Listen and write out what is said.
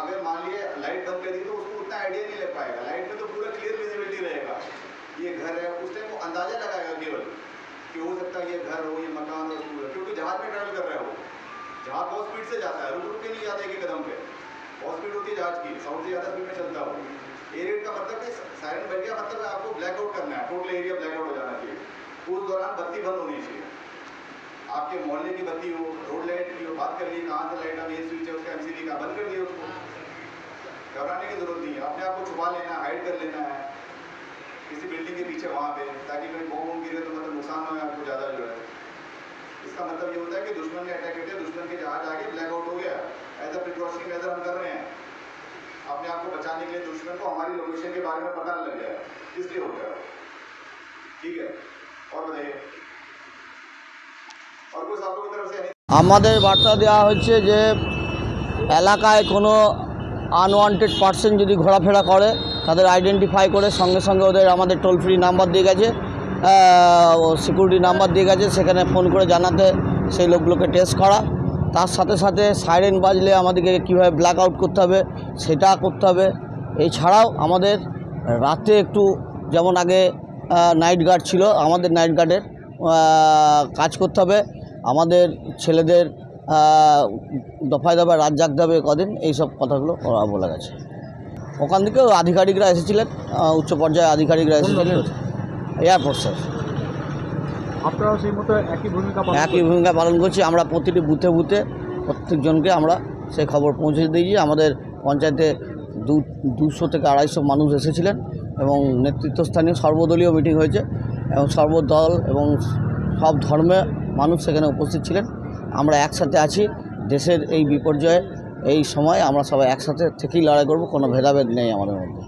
अगर मान लिए लाइट बंद कर दी तो उसको उतना आइडिया नहीं ले पाएगा। लाइट में तो पूरा क्लियर विजिबिलिटी रहेगा, ये घर है, उस टाइम वो अंदाजा लगाएगा केवल कि हो सकता है ये घर हो, ये मकान हो, क्योंकि जहाज में ट्रैवल कर रहा है वो, जहाज बहुत स्पीड से जाता है, रुक रुक के नहीं जाता एक कदम पे, बहुत स्पीड होती है जहाज की, साउंड से ज़्यादा स्पीड में चलता हो। एयररेड का मतलब कि सायरन बज गया मतलब आपको ब्लैकआउट करना है, टोटल एरिया ब्लैकआउट हो जाना चाहिए, उस दौरान बत्ती बंद होनी चाहिए। आपके मोहल्ले की बत्ती हो, रोड लाइट की हो, बात कर ली कहाँ से लाइट मेन स्विच है उसका एमसीबी का, बंद कर दिया उसको, घबराने की जरूरत नहीं है। अपने आप को छुपा लेना, हाइड कर लेना है किसी बिल्डिंग के पीछे वहाँ पे, ताकि कहीं बम गिरे तो मतलब नुकसान हो आपको ज़्यादा जो है। इसका मतलब ये होता है कि दुश्मन ने अटैक किया, दुश्मन के जहाज आगे ब्लैकआउट हो गया, एज अ प्रिकॉशनरी मेजर हम कर रहे हैं अपने आप को बचाने के लिए। दुश्मन को हमारी लोकेशन के बारे में पता लग गया है, इसलिए होता है। ठीक है, और बताइए, और कुछ आप लोगों की तरफ से আমাদের বার্তা দেওয়া হচ্ছে যে এলাকায় কোনো আনওয়ান্টেড পার্সন যদি ঘোরাফেরা করে তাদের আইডেন্টিফাই করে সঙ্গে সঙ্গে ওদের আমাদের টোল ফ্রি নাম্বার দিয়ে গেছে, সিকিউরিটি নাম্বার দিয়ে গেছে, সেখানে ফোন করে জানাতে সেই লোকগুলোকে টেস্ট করা। তার সাথে সাথে সাইরেন বাজলে আমাদেরকে কীভাবে ব্ল্যাক আউট করতে হবে সেটা করতে হবে। এছাড়াও আমাদের রাতে একটু, যেমন আগে নাইট গার্ড ছিল, আমাদের নাইট গার্ডের কাজ করতে হবে। আমাদের ছেলেদের দফায় দফায় রাত জাগতে হবে কদিন, এইসব কথাগুলো বলা গেছে। ওখান থেকেও আধিকারিকরা এসেছিলেন, উচ্চ পর্যায়ে আধিকারিকরা এসেছিলেন, এয়ারফোর্সের। আপনারাও সেই মতো একই ভূমিকা পালন করছি। আমরা প্রতিটি বুথে বুথে প্রত্যেকজনকে আমরা সেই খবর পৌঁছে দিয়েছি। আমাদের পঞ্চায়েতে 200 থেকে 250 মানুষ এসেছিলেন এবং নেতৃত্বস্থানীয় সর্বদলীয় মিটিং হয়েছে এবং সর্বদল এবং সব ধর্মের মানুষ সেখানে উপস্থিত ছিলেন। আমরা একসাথে আছি, দেশের এই বিপর্যয়ে এই সময় আমরা সবাই একসাথে থেকেই লড়াই করব, কোনো ভেদাভেদ নেই আমাদের মধ্যে।